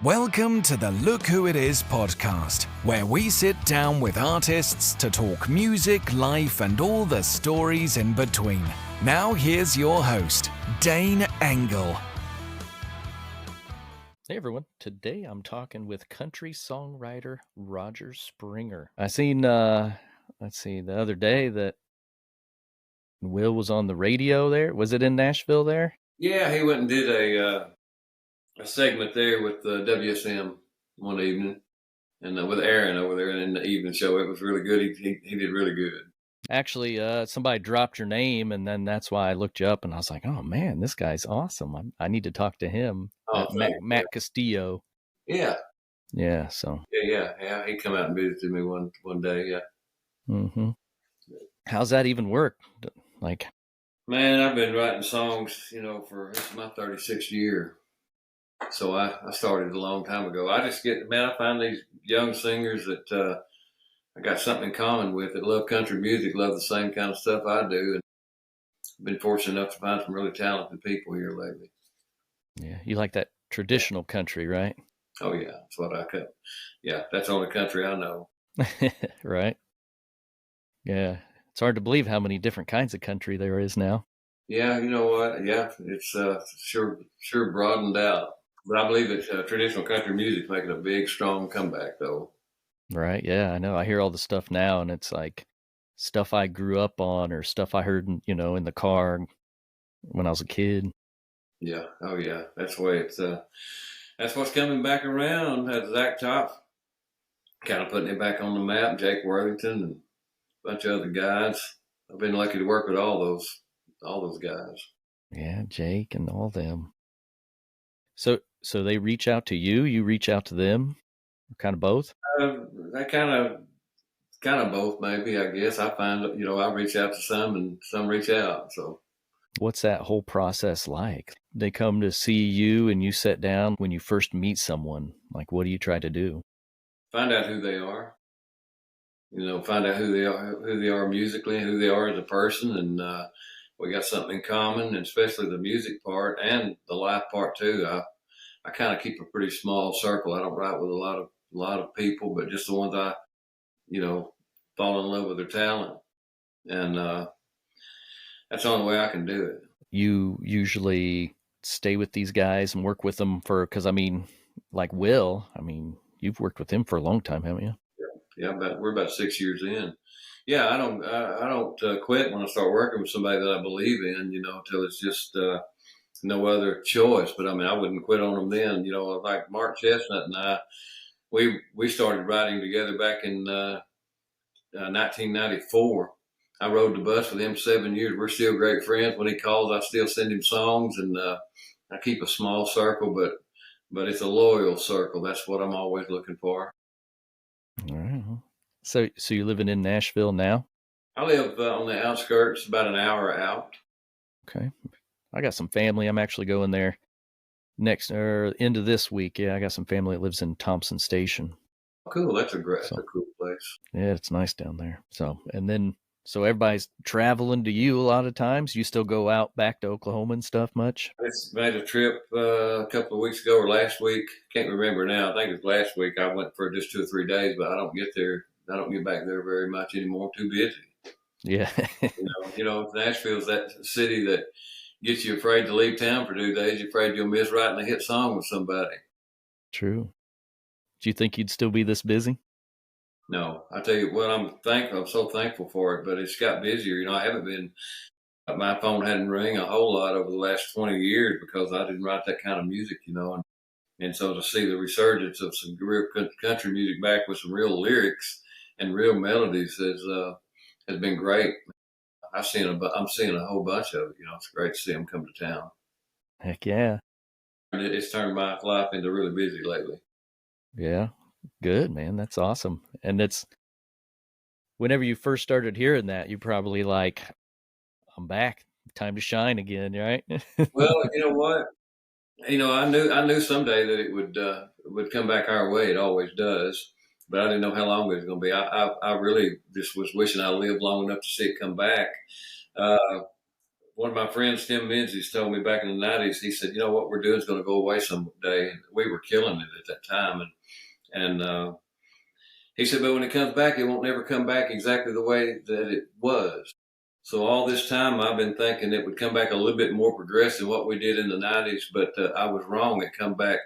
Welcome to the Look Who It Is podcast, where we sit down with artists to talk music, life, and all the stories in between. Now here's your host, Dane Engel. Hey everyone, today I'm talking with country songwriter Roger Springer. I seen, the other day that Will was on the radio there. Was it in Nashville there? Yeah, he went and did a segment there with WSM one evening, and with Aaron over there in the evening show. It was really good. He did really good. Actually, somebody dropped your name, and then that's why I looked you up, and I was like, oh man, this guy's awesome. I need to talk to him. Matt Castillo. Yeah. Yeah, so. Yeah. He come out and visited me one day, yeah. Mm-hmm. How's that even work? Like, man, I've been writing songs, for it's my 36th year. So I started a long time ago. I find these young singers that I got something in common with that love country music, love the same kind of stuff I do. And I've been fortunate enough to find some really talented people here lately. Yeah, you like that traditional country, right? Oh, yeah. That's what I cut. Yeah, that's the only country I know. Right. Yeah. It's hard to believe how many different kinds of country there is now. Yeah, you know what? Yeah, it's sure broadened out. But I believe that traditional country music's making a big, strong comeback, though. Right. Yeah, I know. I hear all the stuff now, and it's like stuff I grew up on or stuff I heard, in the car when I was a kid. Yeah. Oh, yeah. That's the way it's. That's what's coming back around. That's Zach Top kind of putting it back on the map. Jake Worthington and a bunch of other guys. I've been lucky to work with all those guys. Yeah, Jake and all them. So they reach out to you. You reach out to them. Kind of both. I kind of both, maybe. I guess I find I reach out to some and some reach out. So. What's that whole process like? They come to see you and you sit down when you first meet someone. Like, what do you try to do? Find out who they are. Find out who they are musically, and who they are as a person. And we got something in common, and especially the music part and the life part too. I kind of keep a pretty small circle. I don't write with a lot of people, but just the ones I, fall in love with their talent. And that's the only way I can do it. You usually stay with these guys and work with them because like Will, you've worked with him for a long time, haven't you? Yeah, we're about 6 years in. Yeah, I don't quit when I start working with somebody that I believe in, till it's just no other choice. But I wouldn't quit on them then. Like Mark Chesnutt and I, we started writing together back in 1994. I rode the bus with him 7 years. We're still great friends. When he calls, I still send him songs, and I keep a small circle, but it's a loyal circle. That's what I'm always looking for. All right. So you're living in Nashville now? I live on the outskirts, about an hour out. Okay. I got some family. I'm actually going there end of this week. Yeah, I got some family that lives in Thompson Station. Cool. That's a cool place. Yeah, it's nice down there. So everybody's traveling to you a lot of times. You still go out back to Oklahoma and stuff much? I just made a trip a couple of weeks ago or last week. Can't remember now. I think it was last week. I went for just 2 or 3 days, but I don't get back there very much anymore. Too busy. Yeah. Nashville's that city that gets you afraid to leave town for 2 days. You're afraid you'll miss writing a hit song with somebody. True. Do you think you'd still be this busy? No, I tell you what, I'm so thankful for it, but it's got busier. I haven't been, my phone hadn't rang a whole lot over the last 20 years because I didn't write that kind of music, and so to see the resurgence of some real country music back with some real lyrics and real melodies has been great. I'm seeing a whole bunch of it. It's great to see them come to town. Heck yeah. And it's turned my life into really busy lately. Yeah. Good, man. That's awesome. And it's whenever you first started hearing that, you probably like, I'm back. Time to shine again, right? Well, you know what? I knew someday that it would come back our way. It always does, but I didn't know how long it was going to be. I really just was wishing I lived long enough to see it come back. one of my friends, Tim Menzies, told me back in the 90s, he said, what we're doing is going to go away someday. And we were killing it at that time. And he said, but when it comes back, it won't never come back exactly the way that it was. So all this time I've been thinking it would come back a little bit more progressive than what we did in the 90s, but I was wrong. It come back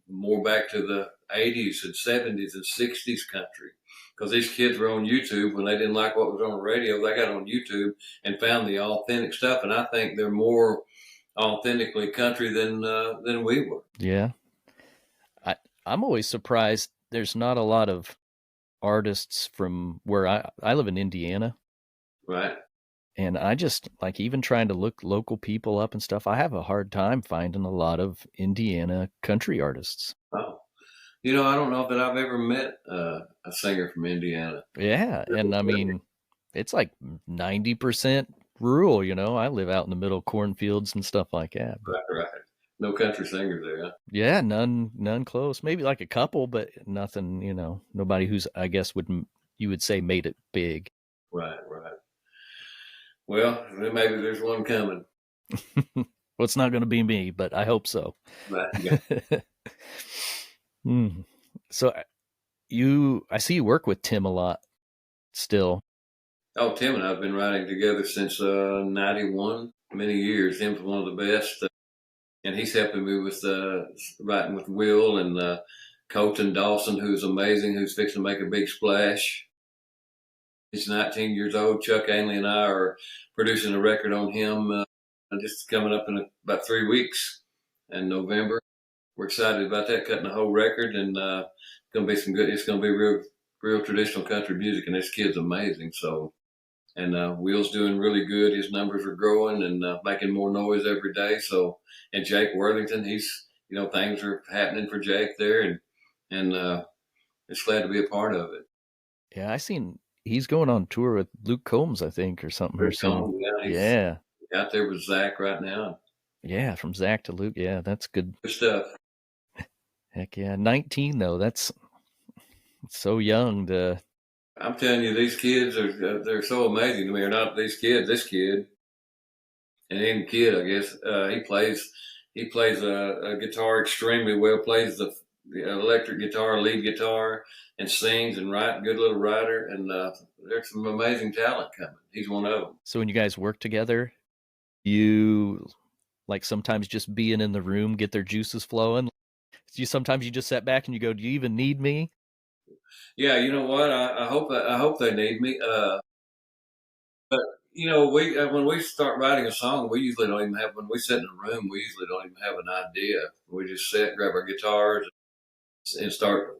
more back to the 80s and 70s and 60s country. Because these kids were on YouTube when they didn't like what was on the radio. They got on YouTube and found the authentic stuff, and I think they're more authentically country than we were. Yeah, I'm always surprised there's not a lot of artists from where I live in Indiana, right? And I just like even trying to look local people up and stuff. I have a hard time finding a lot of Indiana country artists. Oh. I don't know that I've ever met a singer from Indiana. Yeah, and I mean, it's like 90% rural, I live out in the middle of cornfields and stuff like that. Right. No country singers there, huh? Yeah, none close. Maybe like a couple, but nothing, nobody who's, I guess, you would say made it big. Right. Well, maybe there's one coming. Well, it's not going to be me, but I hope so. Right. Yeah. So I see you work with Tim a lot still. Oh, Tim and I have been writing together since 91, many years. Tim's one of the best. And he's helping me with writing with Will and Colton Dawson, who's amazing, who's fixing to make a big splash. He's 19 years old. Chuck Ainley and I are producing a record on him just coming up in about 3 weeks in November. We're excited about that, cutting the whole record, and it's going to be some good. It's going to be real traditional country music, and this kid's amazing. So, and Will's doing really good. His numbers are growing and making more noise every day. So, and Jake Worthington, he's things are happening for Jake there, and it's glad to be a part of it. Yeah, I seen he's going on tour with Luke Combs, I think, or something. Yeah, out there with Zach right now. Yeah, from Zach to Luke. Yeah, that's good stuff. Heck yeah. 19 though, that's so young to. I'm telling you, these kids they're so amazing to me. Or not these kids, this kid, and any kid, I guess. He plays a guitar extremely well. Plays the electric guitar, lead guitar, and sings and writes. Good little writer, and there's some amazing talent coming. He's one of them. So when you guys work together, you like sometimes just being in the room get their juices flowing. Sometimes you just sat back and you go, "Do you even need me?" Yeah, you know what? I hope they need me. But when we start writing a song, we usually don't even have. When we sit in a room, we usually don't even have an idea. We just sit, grab our guitars, and start.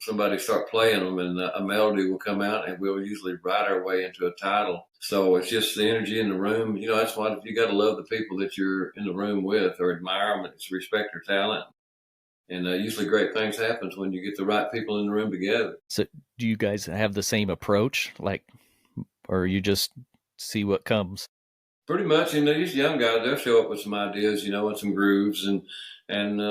Somebody start playing them, and a melody will come out, and we'll usually write our way into a title. So it's just the energy in the room. That's why you got to love the people that you're in the room with, or admire them, and respect their talent. And usually great things happen when you get the right people in the room together. So do you guys have the same approach, or you just see what comes? Pretty much. These young guys, they'll show up with some ideas, and some grooves and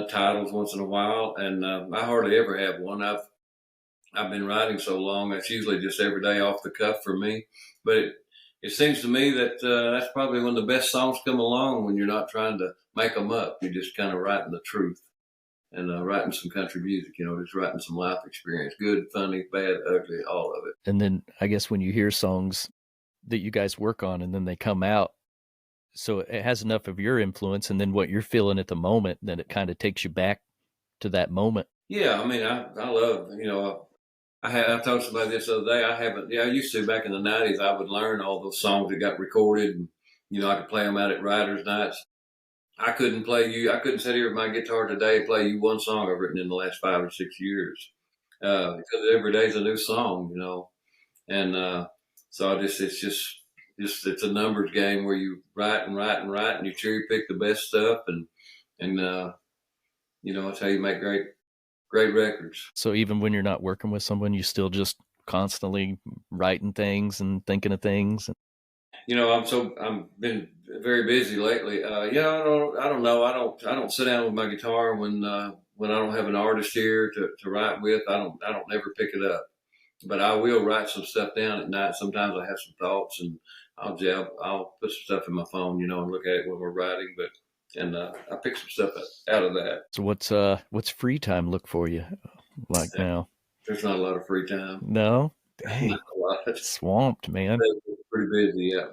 titles once in a while. And I hardly ever have one. I've been writing so long, it's usually just every day off the cuff for me. But it seems to me that that's probably when the best songs come along, when you're not trying to make them up. You're just kind of writing the truth. And writing some country music, just writing some life experience, good, funny, bad, ugly, all of it. And then I guess when you hear songs that you guys work on and then they come out, so it has enough of your influence and then what you're feeling at the moment, then it kind of takes you back to that moment. Yeah, I mean, I love, I told somebody this other day, I used to back in the 90s, I would learn all those songs that got recorded and, I could play them out at writers' nights. I couldn't sit here with my guitar today and play you one song I've written in the last 5 or 6 years. Because every day's a new song, And so it's a numbers game where you write and you cherry pick the best stuff and that's how you make great records. So even when you're not working with someone, you still just constantly writing things and thinking of things. I'm been very busy lately. I don't know. I don't sit down with my guitar when I don't have an artist here to write with. I don't never pick it up, but I will write some stuff down at night. Sometimes I have some thoughts and I'll put some stuff in my phone, and look at it when we're writing. And I pick some stuff out of that. So what's free time look for you like now? There's not a lot of free time. No? Dang. Not a lot. Swamped, man. Pretty busy, yeah.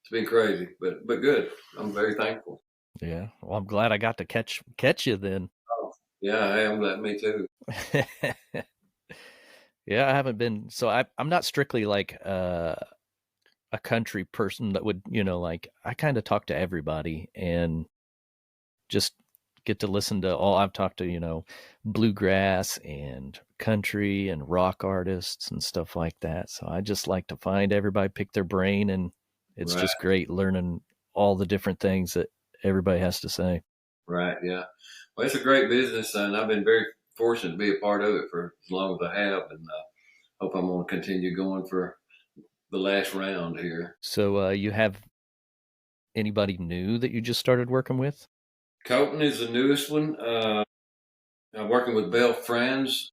It's been crazy, but good. I'm very thankful. Yeah. Well, I'm glad I got to catch you then. Oh, yeah, I'm glad. Me too. Yeah, I haven't been. So I'm not strictly like a country person that would, like I kind of talk to everybody and just get to listen to all. I've talked to, bluegrass and country and rock artists and stuff like that. So I just like to find everybody, pick their brain, and it's just great learning all the different things that everybody has to say. Right. Yeah. Well, it's a great business, and I've been very fortunate to be a part of it for as long as I have, and hope I'm going to continue going for the last round here. So you have anybody new that you just started working with? Colton is the newest one. I'm working with Belle Franz,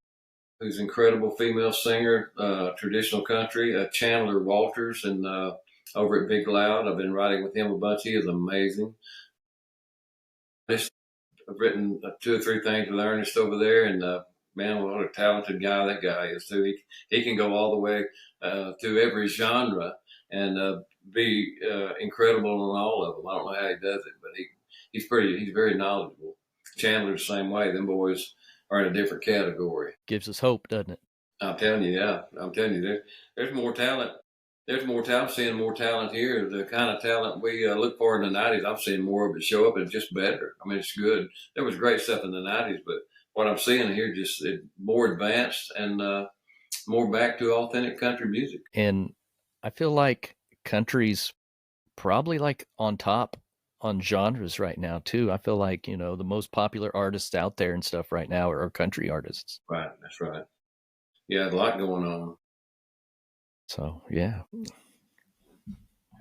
who's an incredible female singer, traditional country. Chandler Walters, and over at Big Loud, I've been writing with him a bunch. He is amazing. I've written 2 or 3 things with Ernest over there, and man, what a talented guy that guy is too. He can go all the way to every genre and be incredible in all of them. I don't know how he does it, but he's very knowledgeable. Chandler's the same way. Them boys are in a different category. Gives us hope, doesn't it? I'm telling you, yeah. I'm telling you, there's more talent. There's more talent. I'm seeing more talent here. The kind of talent we look for in the 90s, I'm seeing more of it show up, and it's just better. I mean, it's good. There was great stuff in the 90s, but what I'm seeing here just more advanced and more back to authentic country music. And I feel like country's probably like on top on genres right now too. I feel like, the most popular artists out there and stuff right now are country artists. Right. That's right. Yeah, a lot going on. So, yeah.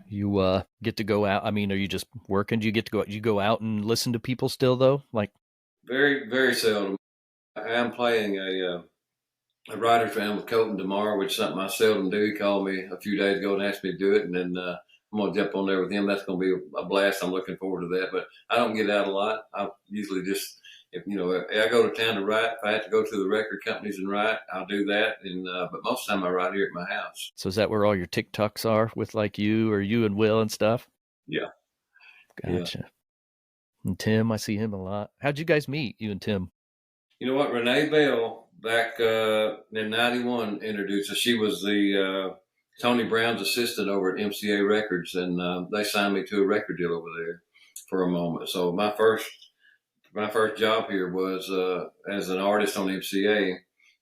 You get to go out. I mean, are you just working? Do you get to go out and listen to people still though? Like very, very seldom. I am playing a writer's round with Colton tomorrow, which is something I seldom do. He called me a few days ago and asked me to do it, and then I'm going to jump on there with him. That's going to be a blast. I'm looking forward to that. But I don't get out a lot. I usually just, if I go to town to write, if I have to go to the record companies and write, I'll do that. And but most of the time I write here at my house. So is that where all your TikToks are with like you and Will and stuff? Yeah. Gotcha. Yeah. And Tim, I see him a lot. How'd you guys meet, you and Tim? You know what? Renee Bell back in 91 introduced us. She was the Tony Brown's assistant over at MCA Records, and they signed me to a record deal over there for a moment. So my first job here was as an artist on MCA,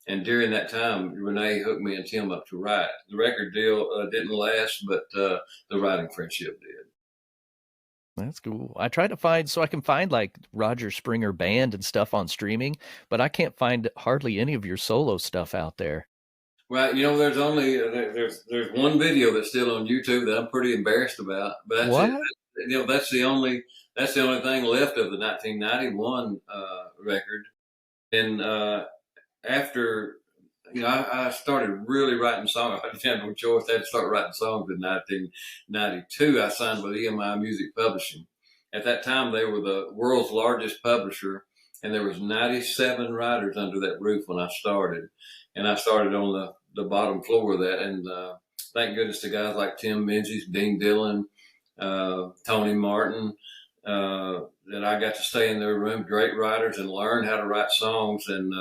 and during that time, Renee hooked me and Tim up to write. The record deal didn't last, but the writing friendship did. That's cool. I try to find, so I can find like Roger Springer Band and stuff on streaming, but I can't find hardly any of your solo stuff out there. Well, there's only there's one video that's still on YouTube that I'm pretty embarrassed about. But that's what? That's the only thing left of the 1991 record. And after I started really writing songs. I didn't have no choice. I had to start writing songs in 1992. I signed with EMI Music Publishing. At that time, they were the world's largest publisher, and there was 97 writers under that roof when I started. And I started on the bottom floor of that. And thank goodness to guys like Tim Menzies, Dean Dillon, Tony Martin, that I got to stay in their room, great writers, and learn how to write songs. And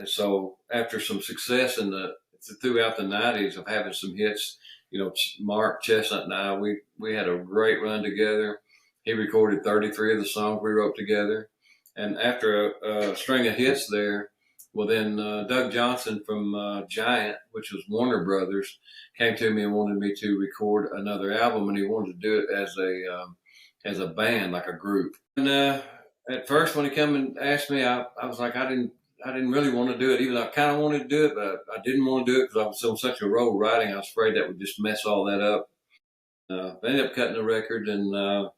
so after some success throughout the 90s of having some hits, Mark Chesnutt and I, we had a great run together. He recorded 33 of the songs we wrote together. And after a string of hits there, well, then Doug Johnson from Giant, which was Warner Brothers, came to me and wanted me to record another album, and he wanted to do it as a band, like a group. And at first, when he came and asked me, I was like, I didn't really want to do it, even though I kind of wanted to do it, but I didn't want to do it because I was on such a roll writing. I was afraid that would just mess all that up. I ended up cutting the record, and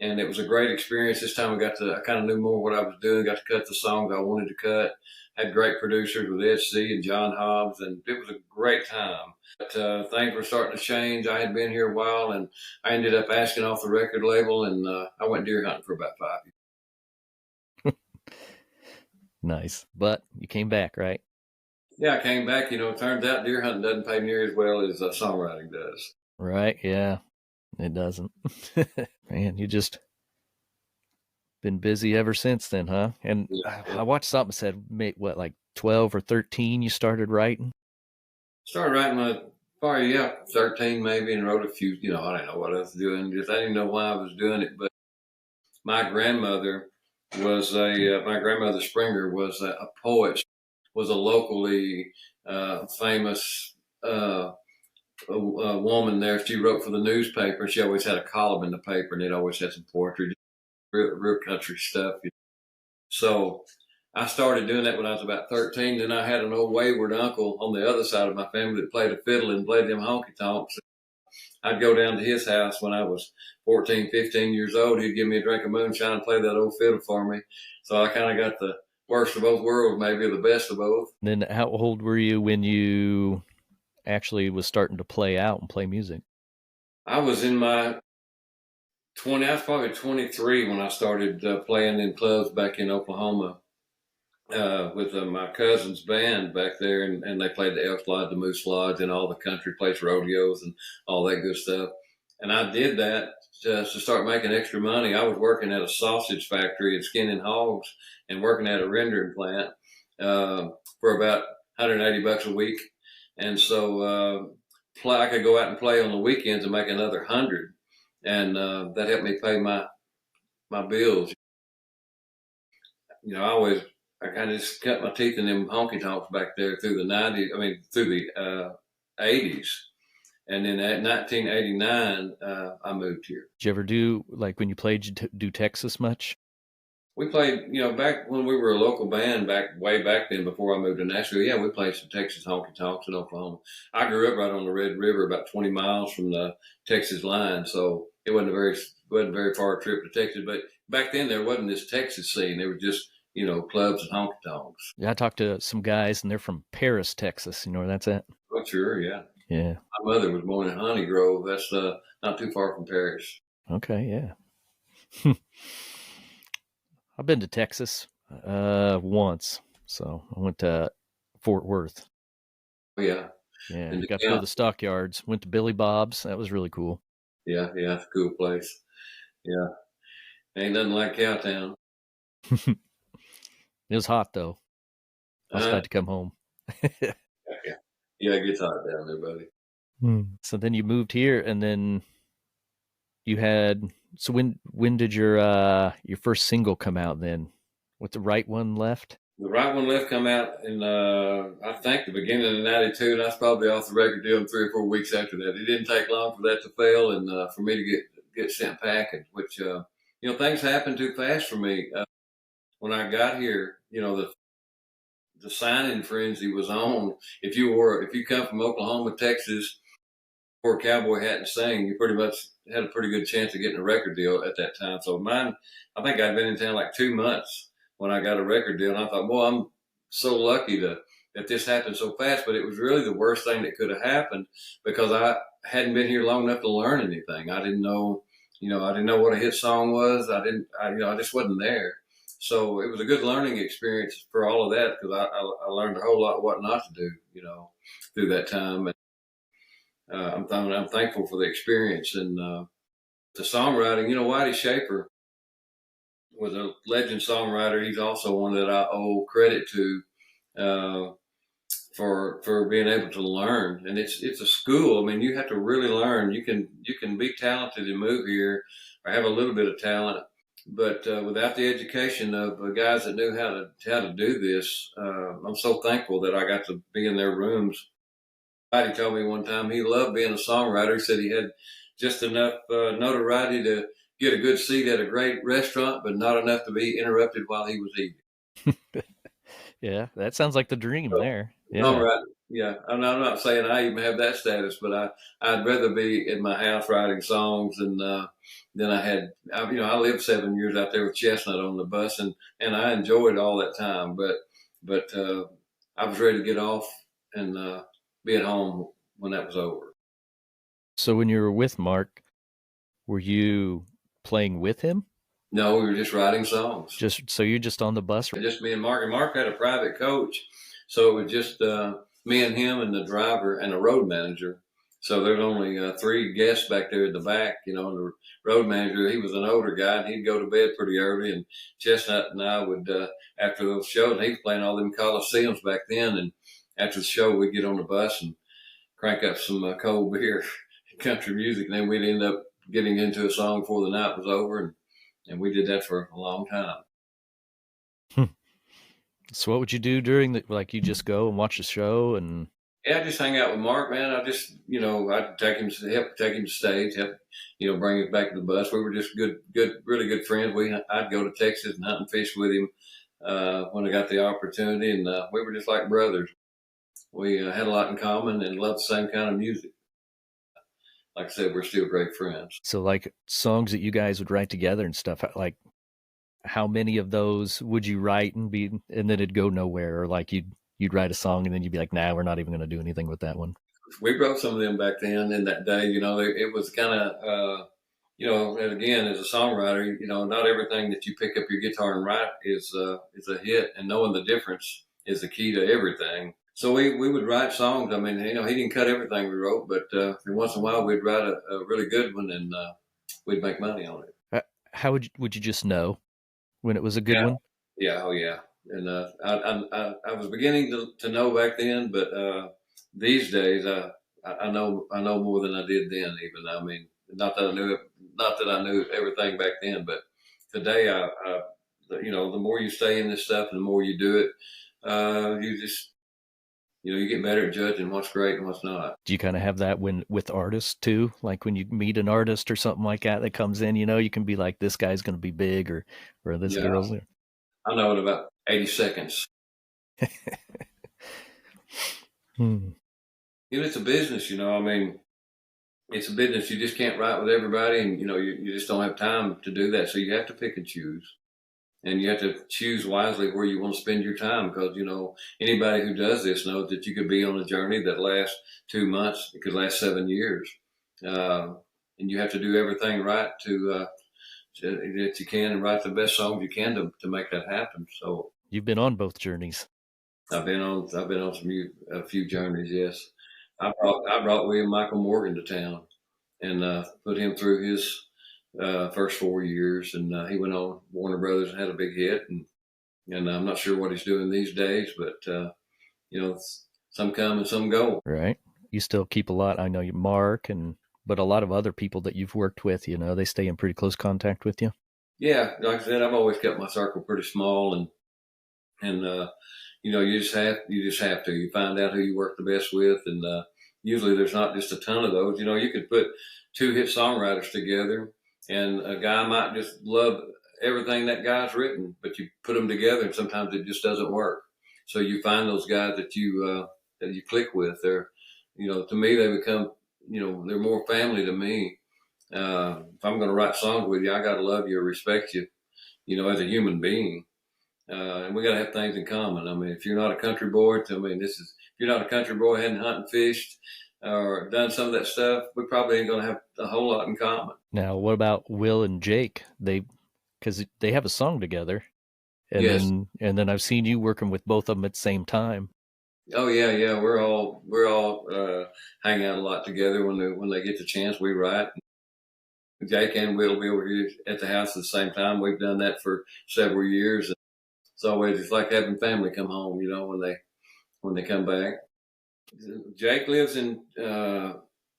and it was a great experience. This time I kind of knew more what I was doing, got to cut the songs I wanted to cut, had great producers with Ed C. and John Hobbs, and it was a great time. But things were starting to change. I had been here a while, and I ended up asking off the record label, and I went deer hunting for about 5 years. Nice. But you came back, right? Yeah, I came back. It turns out deer hunting doesn't pay near as well as songwriting does. Right, yeah. It doesn't. Man, you just been busy ever since then, huh? And Yeah. I watched something that said, what, like 12 or 13 you started writing? Started writing probably 13 maybe, and wrote a few. I didn't know what I was doing. I didn't know why I was doing it. But my grandmother my grandmother Springer was a poet. Was a locally famous a woman there. She wrote for the newspaper. She always had a column in the paper, and it always had some poetry, real country stuff. So I started doing that when I was about 13. Then I had an old wayward uncle on the other side of my family that played a fiddle and played them honky-tonks. I'd go down to his house when I was 14, 15 years old. He'd give me a drink of moonshine and play that old fiddle for me. So I kind of got the worst of both worlds, maybe, or the best of both. Then how old were you when you actually was starting to play out and play music? I was in my 20. I was probably 23 when I started playing in clubs back in Oklahoma with my cousin's band back there, and they played the Elks Lodge, the Moose Lodge, and all the country place rodeos and all that good stuff. And I did that to start making extra money. I was working at a sausage factory and skinning hogs, and working at a rendering plant for about $180 a week. And so I could go out and play on the weekends and make another 100, and that helped me pay my bills. I kind of just cut my teeth in them honky-tonks back there through the 90s. I mean, through the 80s. And then at 1989, I moved here. Did you ever do, like when you played, do Texas much? We played, back when we were a local band way back then before I moved to Nashville. Yeah, we played some Texas honky-tonks in Oklahoma. I grew up right on the Red River, about 20 miles from the Texas line. So it wasn't a very far trip to Texas. But back then there wasn't this Texas scene. There was just, clubs and honky-tonks. Yeah, I talked to some guys, and they're from Paris, Texas. You know where that's at? Oh, sure, yeah. Yeah. My mother was born in Honey Grove. That's not too far from Paris. Okay, yeah. I've been to Texas once. So I went to Fort Worth. Oh, yeah. Yeah, got to go to the stockyards. Went to Billy Bob's. That was really cool. Yeah, it's a cool place. Yeah. Ain't nothing like Cowtown. It was hot, though. I was glad to come home. Yeah, it gets hot down there, buddy. So then you moved here, and then you had... So when did your first single come out then? With The Right One Left? The Right One Left come out in, I think, the beginning of 92, and I was probably off the record deal in 3 or 4 weeks after that. It didn't take long for that to fail and for me to get sent packing, which, things happened too fast for me. When I got here, the signing frenzy was on. If you come from Oklahoma, Texas, wore a cowboy hat and sang, you pretty much had a pretty good chance of getting a record deal at that time. So mine, I think I'd been in town like 2 months when I got a record deal, and I thought, boy, I'm so lucky that this happened so fast. But it was really the worst thing that could have happened, because I hadn't been here long enough to learn anything. I didn't know, I didn't know what a hit song was. I just wasn't there. So it was a good learning experience for all of that, because I learned a whole lot what not to do, through that time. And I'm thankful for the experience. And the songwriting, Whitey Shaper was a legend songwriter. He's also one that I owe credit to for being able to learn. And it's a school. I mean, you have to really learn. You can be talented and move here, or have a little bit of talent, but without the education of guys that knew how to do this, I'm so thankful that I got to be in their rooms. He told me one time he loved being a songwriter. He said he had just enough notoriety to get a good seat at a great restaurant, but not enough to be interrupted while he was eating. Yeah, that sounds like the dream there. Yeah. Yeah, I'm not saying I even have that status, but I'd rather be in my house writing songs than I had. I lived 7 years out there with Chesnutt on the bus, and I enjoyed all that time. But I was ready to get off and be at home when that was over. So when you were with Mark, were you playing with him? No, we were just writing songs. So you're just on the bus? Just me and Mark. And Mark had a private coach, so it was just me and him and the driver and a road manager. So there's only 3 guests back there at the back. And the road manager, he was an older guy, and he'd go to bed pretty early. And Chesnutt and I would, after those shows, he was playing all them coliseums back then. And after the show, we'd get on the bus and crank up some cold beer, country music, and then we'd end up getting into a song before the night was over. And we did that for a long time. So what would you do during you just go and watch the show and? Yeah, I just hang out with Mark, man. I just, I'd take him to stage, help, bring him back to the bus. We were just really good friends. I'd go to Texas and hunt and fish with him when I got the opportunity, and we were just like brothers. We had a lot in common and loved the same kind of music. Like I said, we're still great friends. So songs that you guys would write together and stuff, how many of those would you write and then it'd go nowhere, or you'd write a song and then you'd be like, nah, we're not even going to do anything with that one? We wrote some of them back then in that day. It was kind of, and again, as a songwriter, not everything that you pick up your guitar and write is a hit, and knowing the difference is the key to everything. So we would write songs. I mean, he didn't cut everything we wrote, but every once in a while we'd write a really good one, and we'd make money on it. How would you just know when it was a good one? Yeah, oh yeah. And I was beginning to know back then, but these days I know more than I did then. Even I mean, not that I knew everything back then, but today the more you stay in this stuff and the more you do it, you just you get better at judging what's great and what's not. Do you kind of have that with artists too? Like when you meet an artist or something like that comes in, you can be like, this guy's going to be big, or this girl's there. I know in about 80 seconds. It's a business, I mean, it's a business. You just can't write with everybody, and, you just don't have time to do that. So you have to pick and choose. And you have to choose wisely where you want to spend your time, because, anybody who does this knows that you could be on a journey that lasts 2 months. It could last 7 years. And you have to do everything right that you can, and write the best songs you can to make that happen. So you've been on both journeys. I've been on a few journeys. Yes, I brought William Michael Morgan to town and put him through his first 4 years, and he went on Warner Brothers and had a big hit. And I'm not sure what he's doing these days, but some come and some go. Right. You still keep a lot. I know you, Mark, but a lot of other people that you've worked with, they stay in pretty close contact with you. Yeah, like I said, I've always kept my circle pretty small, and you just have to. You find out who you work the best with, and usually there's not just a ton of those. You could put 2 hit songwriters together, and a guy might just love everything that guy's written, but you put them together, and sometimes it just doesn't work. So you find those guys that you click with. They're, to me, they become, they're more family to me. If I'm going to write songs with you, I got to love you or respect you, as a human being. And we got to have things in common. I mean, if you're not a country boy, if you're not a country boy, hadn't hunted and fished or done some of that stuff, we probably ain't going to have a whole lot in common. Now, what about Will and Jake? Because they have a song together. And yes. then I've seen you working with both of them at the same time. Oh yeah. We're all hang out a lot together when they get the chance. We write. Jake and Will will be over here at the house at the same time. We've done that for several years. It's always, it's like having family come home, when they come back. Jake lives in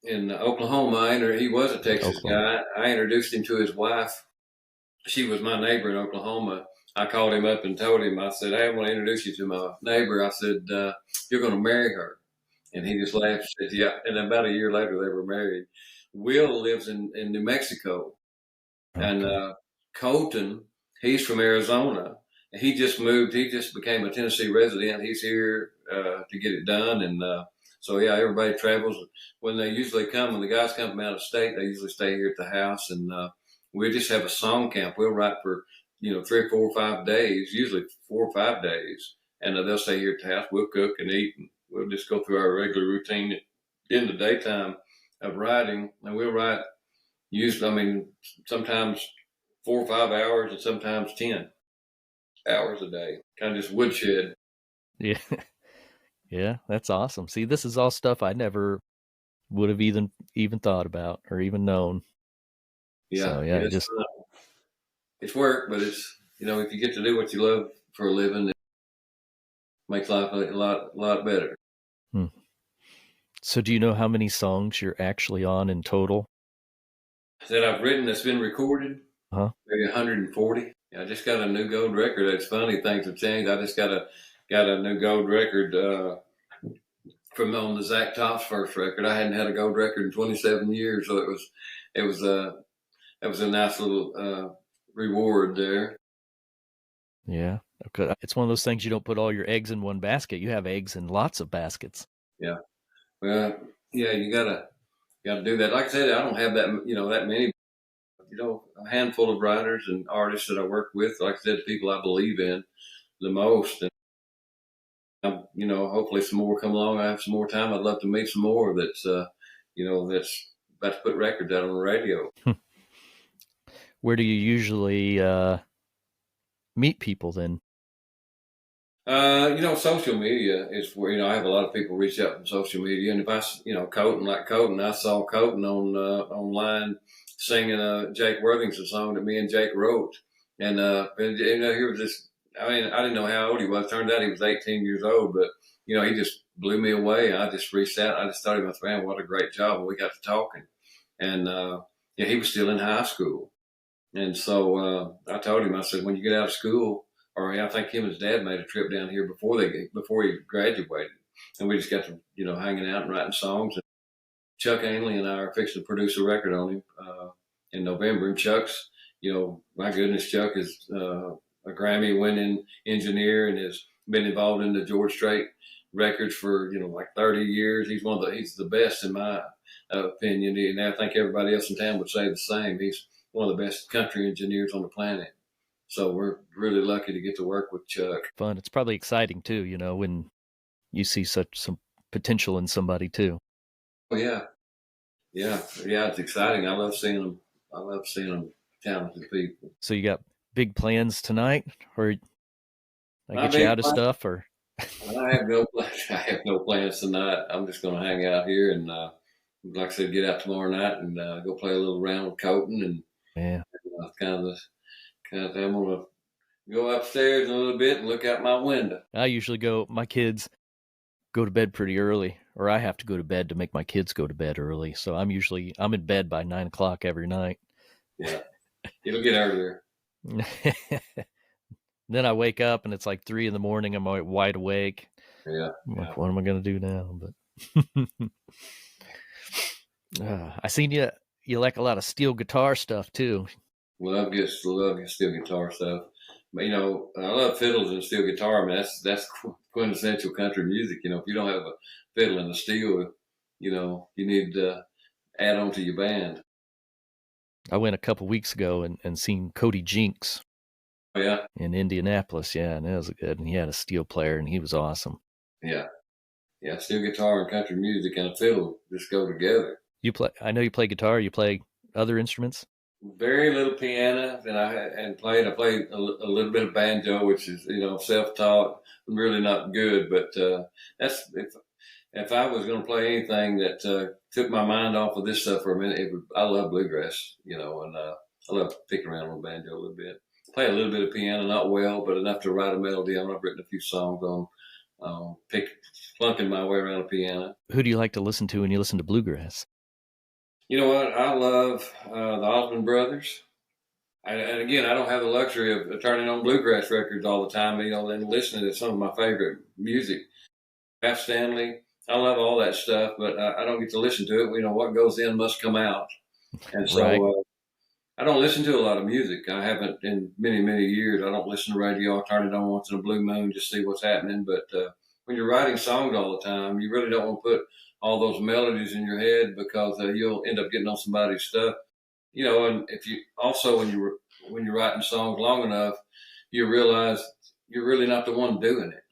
Oklahoma. He was a Texas guy. I introduced him to his wife. She was my neighbor in Oklahoma. I called him up and told him, I said, hey, I want to introduce you to my neighbor. I said, you're going to marry her. And he just laughed and said, yeah. And about a year later, they were married. Will lives in New Mexico. Okay. And Colton, he's from Arizona. he just moved. He just became a Tennessee resident. He's here to get it done, and so yeah, everybody travels. When they usually come, when the guys come from out of state, they usually stay here at the house, and we just have a song camp. We'll write for 3 or 4 or 5 days, usually 4 or 5 days, and they'll stay here at the house. We'll cook and eat, and we'll just go through our regular routine in the daytime of writing, and we'll write usually, sometimes 4 or 5 hours, and sometimes 10 hours a day. Kind of just woodshed. Yeah. Yeah, that's awesome. See, this is all stuff I never would have even thought about or even known. Yeah, so, yeah, it's work, but it's if you get to do what you love for a living, it makes life a lot better. So, do you know how many songs you're actually on in total? That I've written that's been recorded? Maybe 140. I just got a new gold record. It's funny, things have changed. I just got a new gold record from on the Zach Topp's first record. I hadn't had a gold record in 27 years, so it was a nice little reward there. Yeah, okay. It's one of those things you don't put all your eggs in one basket. You have eggs in lots of baskets. Yeah, well, yeah, you gotta do that. Like I said, I don't have that many. A handful of writers and artists that I work with. Like I said, people I believe in the most. And hopefully some more come along. I have some more time. I'd love to meet some more that's that's about to put records out on the radio. Where do you usually meet people then? Social media is where, I have a lot of people reach out from social media. And if Colton, I saw Colton on online singing Jake Worthington song that me and Jake wrote. And he was just, I didn't know how old he was. Turned out he was 18 years old, but he just blew me away. I just reached out. I just thought to myself, man, what a great job. And we got to talking. And he was still in high school. And so I told him, I said, when you get out of school, I think him and his dad made a trip down here before he graduated, and we just got to hanging out and writing songs. And Chuck Ainley and I are fixing to produce a record on him in November. And Chuck's, my goodness, Chuck is a Grammy-winning engineer and has been involved in the George Strait records for like 30 years. He's he's the best in my opinion, and I think everybody else in town would say the same. He's one of the best country engineers on the planet. So we're really lucky to get to work with Chuck. Fun. It's probably exciting too, when you see some potential in somebody too. Oh yeah. It's exciting. I love seeing them talented people. So you got big plans tonight, or I get you out of stuff, or? I have no plans tonight. I'm just going to hang out here and, like I said, get out tomorrow night and go play a little round with Colton and I'm going to go upstairs a little bit and look out my window. My kids go to bed pretty early, or I have to go to bed to make my kids go to bed early. So I'm in bed by 9 o'clock every night. Yeah. It'll get earlier. Then I wake up and it's like 3 a.m. I'm wide awake. Yeah. I'm like, what am I going to do now? But I seen you like a lot of steel guitar stuff too. Love steel guitar stuff. But, I love fiddles and steel guitar. That's quintessential country music. If you don't have a fiddle and a steel, you need to add on to your band. I went a couple weeks ago and seen Cody Jinks. Oh, yeah. In Indianapolis, yeah, and it was good. And he had a steel player, and he was awesome. Yeah. Steel guitar and country music and a fiddle just go together. I know you play guitar. You play other instruments? Very little piano, and I played a little bit of banjo, which is self-taught. I'm really not good, but that's if I was going to play anything that took my mind off of this stuff for a minute, I love bluegrass, and I love picking around on the banjo a little bit. Play a little bit of piano, not well, but enough to write a melody on. I've written a few songs on flunking my way around a piano. Who do you like to listen to when you listen to bluegrass? You know what? I love the Osmond Brothers. And again, I don't have the luxury of turning on bluegrass records all the time, and listening to some of my favorite music. Ralph Stanley, I love all that stuff, but I don't get to listen to it. What goes in must come out. And so, right. I don't listen to a lot of music. I haven't in many, many years. I don't listen to radio. I turn it on once in a blue moon just to see what's happening. But when you're writing songs all the time, you really don't want to put all those melodies in your head because you'll end up getting on somebody's stuff. And if you also when you're writing songs long enough, you realize you're really not the one doing it.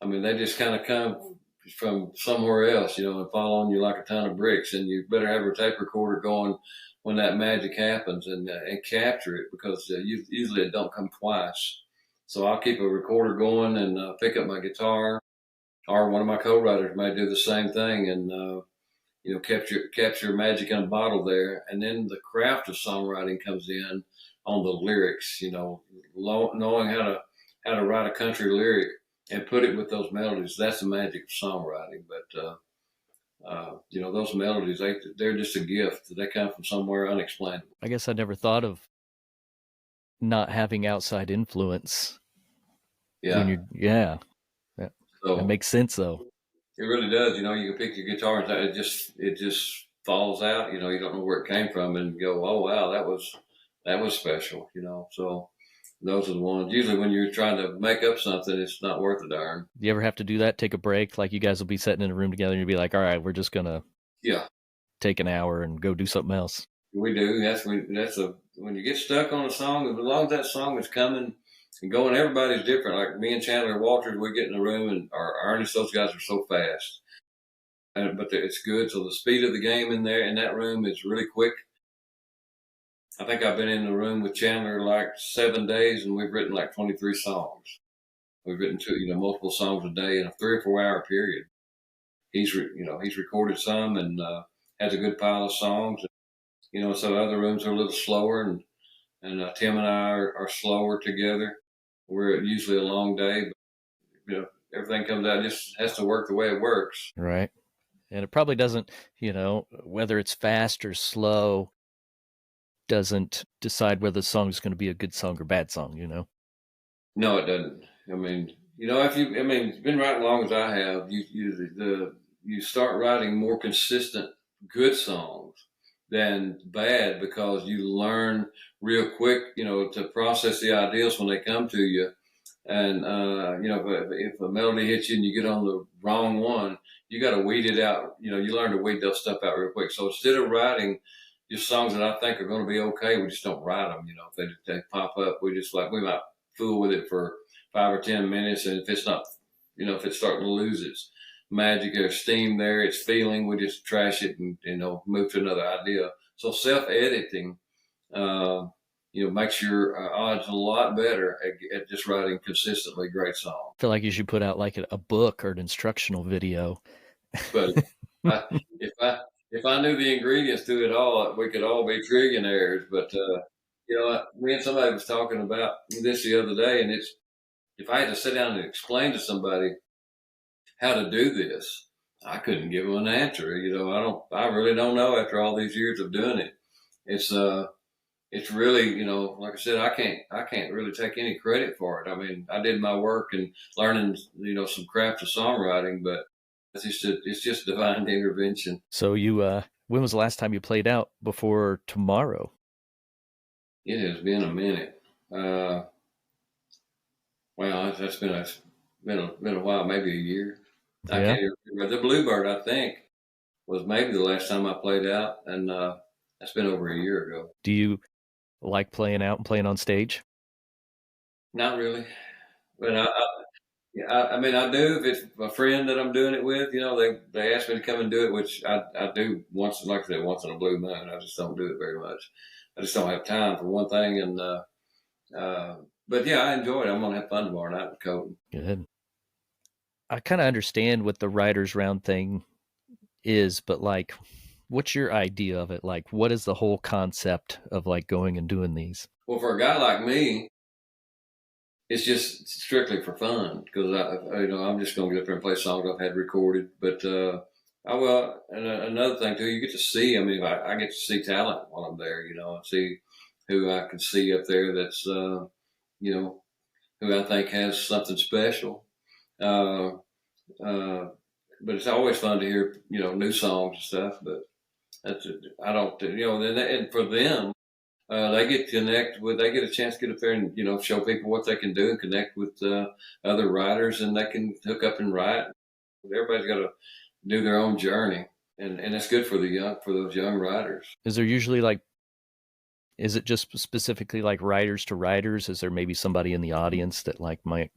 I mean, they just kind of come from somewhere else, and fall on you like a ton of bricks. And you better have a tape recorder going when that magic happens and capture it because usually it don't come twice. So I'll keep a recorder going and pick up my guitar, or one of my co-writers may do the same thing and capture magic in a bottle there. And then the craft of songwriting comes in on the lyrics, knowing how to write a country lyric and put it with those melodies. That's the magic of songwriting. But those melodies, they're just a gift. They come from somewhere unexplainable. I guess I never thought of not having outside influence. Yeah. Yeah. So, that makes sense, though. It really does. You can pick your guitar and it just falls out. You don't know where it came from and go, oh, wow, that was special, So those are the ones. Usually when you're trying to make up something, it's not worth a darn. Do you ever have to do that? Take a break? Like you guys will be sitting in a room together and you'll be like, all right, we're just going to take an hour and go do something else. We do. When you get stuck on a song, as long as that song is coming and going, everybody's different. Like me and Chandler Walters, we get in the room and our Ernest, those guys are so fast. But it's good. So the speed of the game in that room is really quick. I think I've been in the room with Chandler like 7 days, and we've written like 23 songs. We've written multiple songs a day in a 3 or 4 hour period. He's recorded some and has a good pile of songs. So other rooms are a little slower, and Tim and I are slower together. We're usually a long day, but everything comes out, just has to work the way it works. Right. And it probably doesn't, whether it's fast or slow, doesn't decide whether the song is going to be a good song or bad song, No, it doesn't. I mean, if you've been writing as long as I have, you start writing more consistent, good songs than bad because you learn real quick, to process the ideas when they come to you. And, if a melody hits you and you get on the wrong one, you got to weed it out. You learn to weed that stuff out real quick. So instead of writing just songs that I think are going to be okay, we just don't write them. If they pop up, we might fool with it for 5 or 10 minutes. And if it's not, if it's starting to lose its magic or steam there, its feeling, we just trash it and, move to another idea. So self-editing, makes your odds a lot better at just writing consistently great songs. I feel like you should put out like a book or an instructional video. But if I knew the ingredients to it all, we could all be trillionaires. But me and somebody was talking about this the other day, and if I had to sit down and explain to somebody how to do this, I couldn't give them an answer. I really don't know after all these years of doing it. It's really, like I said, I can't really take any credit for it. I mean, I did my work and learning, some craft of songwriting, but it's just divine intervention. So when was the last time you played out before tomorrow? It has been a minute. Well, that's been a while, maybe a year. Yeah. I can't even remember. The Bluebird, I think, was maybe the last time I played out, and that's been over a year ago. Do you like playing out and playing on stage? Not really, but I do if it's a friend that I'm doing it with. They ask me to come and do it, which I do once, like I said, once in a blue moon. I just don't do it very much. I just don't have time for one thing, and but yeah, I enjoy it. I'm gonna have fun tomorrow night with Colton. Good. I kind of understand what the writer's round thing is, but like, what's your idea of it? Like, what is the whole concept of like going and doing these? Well, for a guy like me, it's just strictly for fun because I'm just going to get up there and play songs I've had recorded. But and another thing too, you get to see. I mean, I get to see talent while I'm there. And see who I can see up there that's who I think has something special. But it's always fun to hear new songs and stuff. But I don't and for them, they get they get a chance to get up there and, show people what they can do and connect with other writers, and they can hook up and write. Everybody's got to do their own journey, and it's good for those young writers. Is there usually is it just specifically like writers to writers? Is there maybe somebody in the audience that might?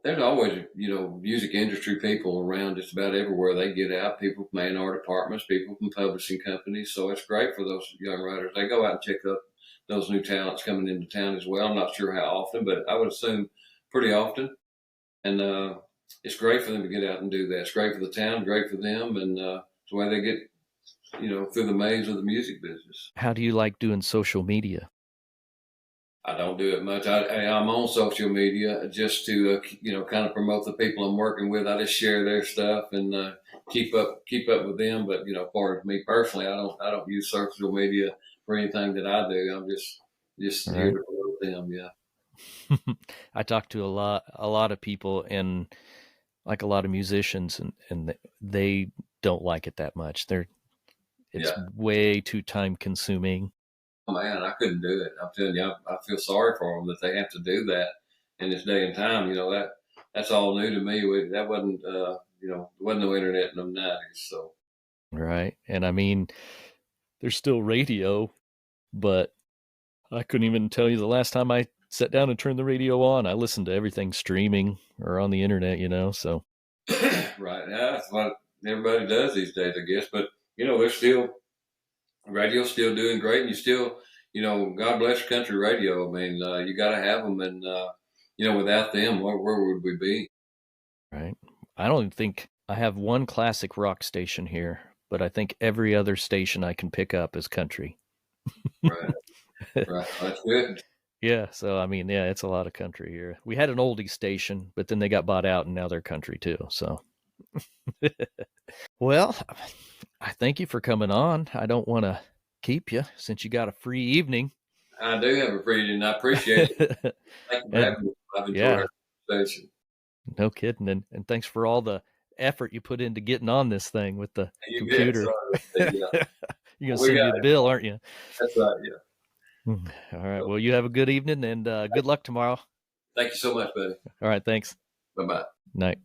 There's always, music industry people around just about everywhere they get out, people from A&R departments, people from publishing companies. So it's great for those young writers. They go out and check up those new talents coming into town as well. I'm not sure how often, but I would assume pretty often. And it's great for them to get out and do that. It's great for the town, great for them, and it's the way they get, through the maze of the music business. How do you like doing social media? I don't do it much. I'm on social media just to, kind of promote the people I'm working with. I just share their stuff and keep up with them. But, for me personally, I don't use social media for anything that I do. I'm just All here right. to promote them. Yeah. I talk to a lot of people, and like a lot of musicians, and they don't like it that much. It's way too time consuming. Oh, man, I couldn't do it. I'm telling you, I feel sorry for them that they have to do that in this day and time. That's all new to me. That wasn't, there wasn't no internet in the 90s. So. Right. And I mean, there's still radio, but I couldn't even tell you the last time I sat down and turned the radio on. I listened to everything streaming or on the internet, so. Right. Yeah, that's what everybody does these days, I guess. But, there's still, radio's still doing great, and you still, God bless country radio. I mean, you got to have them, and without them, where would we be? Right. I don't even think I have one classic rock station here, but I think every other station I can pick up is country. Right. Right. That's good. Yeah. So I mean, yeah, it's a lot of country here. We had an oldie station, but then they got bought out, and now they're country too. So. Well, I thank you for coming on. I don't want to keep you since you got a free evening. I do have a free evening. I appreciate it. Thank you for having me. I've enjoyed our conversation. No kidding. And thanks for all the effort you put into getting on this thing with the computer. Yeah. You're going to send me a bill, aren't you? That's right, yeah. All right. Well, you have a good evening, and good luck tomorrow. Thank you so much, buddy. All right. Thanks. Bye-bye. Night.